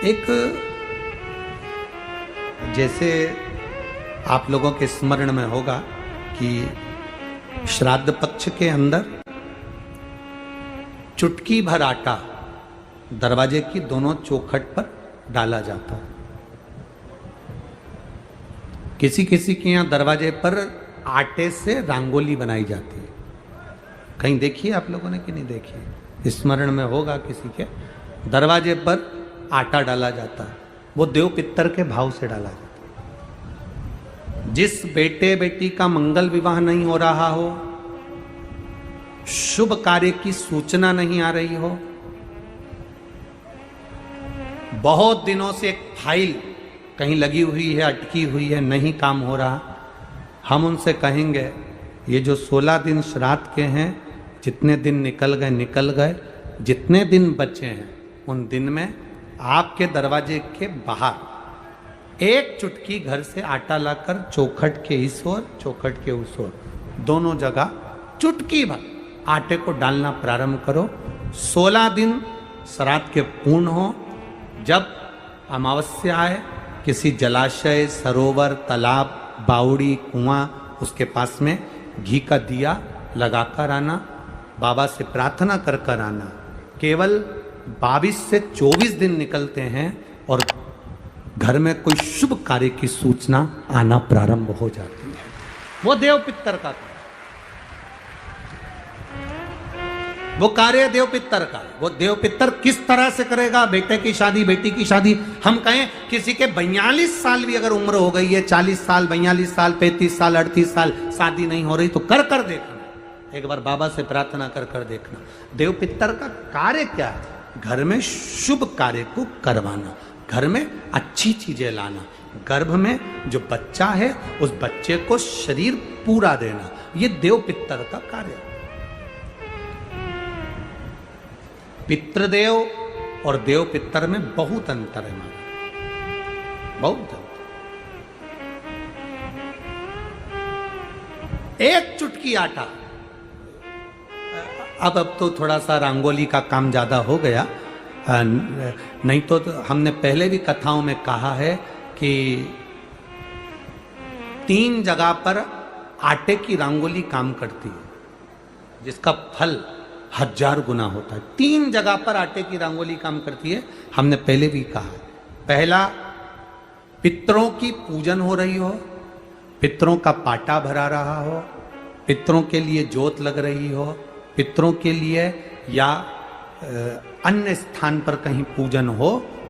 एक जैसे आप लोगों के स्मरण में होगा कि श्राद्ध पक्ष के अंदर चुटकी भर आटा दरवाजे की दोनों चौखट पर डाला जाता है। किसी किसी के यहाँ दरवाजे पर आटे से रंगोली बनाई जाती है। कहीं देखिए आप लोगों ने कि नहीं देखी? स्मरण में होगा किसी के, दरवाजे पर आटा डाला जाता है। वो देव पितर के भाव से डाला जाता है। जिस बेटे बेटी का मंगल विवाह नहीं हो रहा हो, शुभ कार्य की सूचना नहीं आ रही हो, बहुत दिनों से एक फाइल कहीं लगी हुई है, अटकी हुई है, नहीं काम हो रहा, हम उनसे कहेंगे ये जो 16 दिन श्राद्ध के हैं, जितने दिन निकल गए, जितने दिन बचे हैं उन दिन में आपके दरवाजे के बाहर एक चुटकी घर से आटा लाकर चौखट के इस ओर चौखट के उस ओर दोनों जगह चुटकी भर आटे को डालना प्रारंभ करो। 16 दिन श्राद्ध के पूर्ण हो। जब अमावस्या आए, किसी जलाशय, सरोवर, तालाब, बावड़ी, कुआं, उसके पास में घी का दिया लगाकर आना, बाबा से प्रार्थना कर कर आना। केवल 22 से 24 दिन निकलते हैं और घर में कोई शुभ कार्य की सूचना आना प्रारंभ हो जाती है। वो देव पितर का वो कार्य देव पितर का। वो देव पितर किस तरह से करेगा? बेटे की शादी, बेटी की शादी, हम कहें किसी के 42 साल भी अगर उम्र हो गई है, 40 साल, 42 साल, 35 साल, 38 साल, शादी नहीं हो रही, तो कर कर देखना, एक बार बाबा से प्रार्थना कर कर देखना। देव पितर का कार्य क्या है? घर में शुभ कार्य को करवाना, घर में अच्छी चीजें लाना, गर्भ में जो बच्चा है उस बच्चे को शरीर पूरा देना, ये देव पितर का कार्य है। पितृदेव और देव पितर में बहुत अंतर है, बहुत अंतर। एक चुटकी आटा, अब तो थोड़ा सा रंगोली का काम ज़्यादा हो गया, नहीं तो हमने पहले भी कथाओं में कहा है कि 3 जगह पर आटे की रंगोली काम करती है, जिसका फल 1000 गुना होता है। 3 जगह पर आटे की रंगोली काम करती है, हमने पहले भी कहा। पहला, पितरों की पूजन हो रही हो, पितरों का पाटा भरा रहा हो, पितरों के लिए जोत लग रही हो, पितरों के लिए या अन्य स्थान पर कहीं पूजन हो,